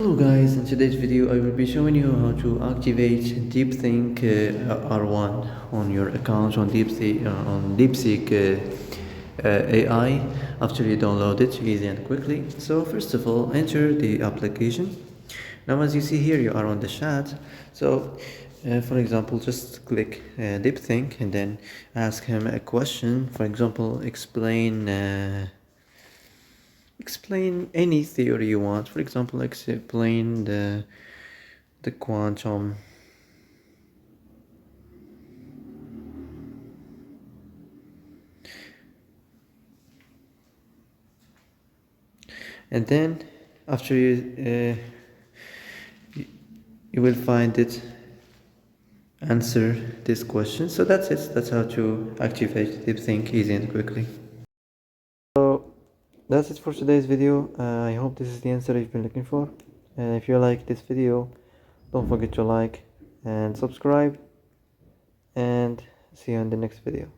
Hello guys, in today's video I will be showing you how to activate Deepseek R1 on your account on Deepseek AI after you download it easy and quickly. So first of all, enter the application. Now as you see here, you are on the chat. So for example, just click Deepseek and then ask him a question. For example, explain any theory you want. For example, explain the quantum and then after you will find it answer this question. So that's it. That's how to activate Deepseek easy and quickly. So that's it for today's video. I hope this is the answer you've been looking for. And if you like this video, don't forget to like and subscribe, and see you in the next video.